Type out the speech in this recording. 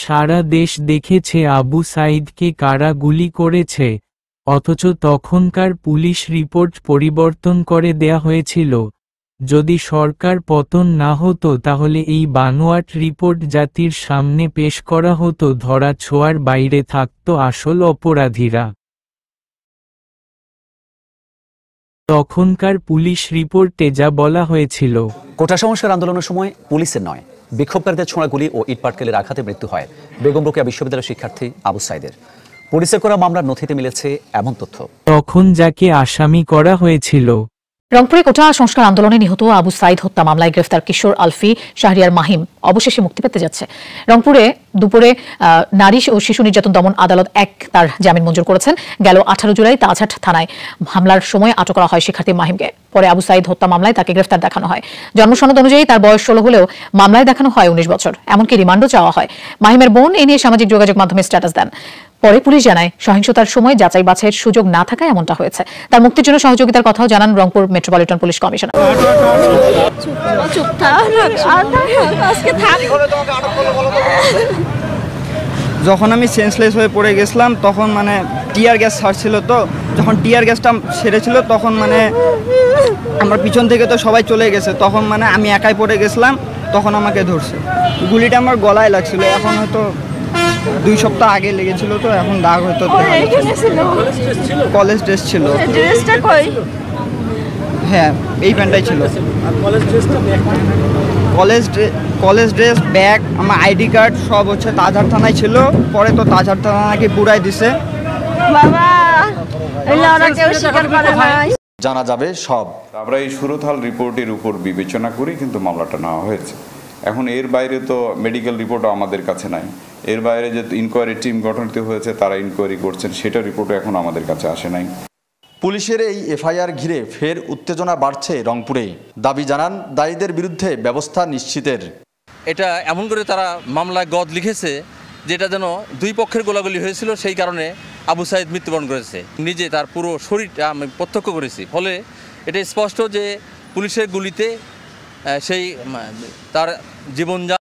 সারা দেশ দেখেছে আবু সাঈদকে কারা গুলি করেছে, অথচ তখনকার পুলিশ রিপোর্ট পরিবর্তন করে দেয়া হয়েছিল। যদি সরকার পতন না হতো তাহলে এই বানোয়াট রিপোর্ট জাতির সামনে পেশ করা হতো, ধরা ছোঁয়ার বাইরে থাকতো আসল অপরাধীরা। তখনকার পুলিশ রিপোর্টে যা বলা হয়েছিল, কোটা সংস্কার আন্দোলনের সময় পুলিশের নয়, বিক্ষোভকারীদের ছোড়া গুলি ও ইটপাটকেলের আঘাতে মৃত্যু হয় বেগম রোকেয়া বিশ্ববিদ্যালয়ের শিক্ষার্থী আবু সাঈদের। পুলিশের করা মামলার নথিতে মিলেছে এমন তথ্য। তখন যাকে আসামি করা হয়েছিল, রংপুরে কোটা সংস্কার আন্দোলনে নিহত আবু সাঈদ হত্যা মামলায় গ্রেফতার কিশোর আলফি, শাহরিয়ার মাহিম অবশেষে মুক্তি পেতে যাচ্ছে। রংপুরে দুপুরে নারী ও শিশু নির্যাতন দমন আদালত ১ তার জামিন মঞ্জুর করেছেন। গেল 18 জুলাই তাজহাট থানায় হামলার সময় আটক করা হয় শিক্ষার্থী মাহিমকে। পরে আবু সাঈদ হত্যা মামলায় তাকে গ্রেফতার দেখানো হয়। জন্মসনদ অনুযায়ী তার বয়স 16 হলেও মামলায় দেখানো হয় 19 বছর। এমনকি রিমান্ডও চাওয়া হয়। মাহিমের বোন এ নিয়ে সামাজিক যোগাযোগ মাধ্যমে স্ট্যাটাস দেন। পরে পুলিশ জানায় সহিংসতার সময় যাচাই বাছাইয়ের সুযোগ না থাকায় এমনটা হয়েছে। তার মুক্তির জন্য সহযোগিতার কথাও জানান রংপুর মেট্রোপলিটন পুলিশ কমিশনার। যখন আমি সেন্সলেস হয়ে পড়ে গেছিলাম তখন মানে টিয়ার গ্যাস ছাড়ছিল, তো যখন টিয়ার গ্যাসটা সেরেছিল তখন মানে আমার পিছন থেকে তো সবাই চলে গেছে, তখন মানে আমি একাই পড়ে গেছিলাম, তখন আমাকে ধরছে। গুলিটা আমার গলায় লাগছিল, এখন হয়তো 2 সপ্তাহ আগে লেগেছিল, তো এখন দাগ হয়তো কলেজ ড্রেস ছিল। হ্যাঁ, এই প্যান্টটাই ছিল। কলেজ ড্রেস, ব্যাগ, আমার আইডি কার্ড সব হচ্ছে তাজহাট থানায় ছিল। পরে তো তাজহাট থানা নাকি পুরাই দিছে। জানা যাবে সব। আমরা এই সুরতহাল রিপোর্টের উপর বিবেচনা করি কিন্তু মামলাটা নেওয়া হয়েছে। এখন এর বাইরে তো মেডিকেল রিপোর্টও আমাদের কাছে নাই। এর বাইরে যে ইনকোয়ারি টিম গঠনিত হয়েছে তারা ইনকোয়ারি করছেন, সেটা রিপোর্টও এখন আমাদের কাছে আসে নাই। পুলিশের এই এফআইআর ঘিরে ফের উত্তেজনা বাড়ছে রংপুরে। দাবি জানান দায়ীদের বিরুদ্ধে ব্যবস্থা নিশ্চিতের। এটা এমন করে তারা মামলায় গদ লিখেছে যেটা যেন দুই পক্ষের গোলাগুলি হয়েছিল, সেই কারণে আবু সাঈদ মৃত্যুবরণ করেছে। নিজে তার পুরো শরীরটা আমি প্রত্যক্ষ করেছি, ফলে এটা স্পষ্ট যে পুলিশের গুলিতে সেই তার জীবনযান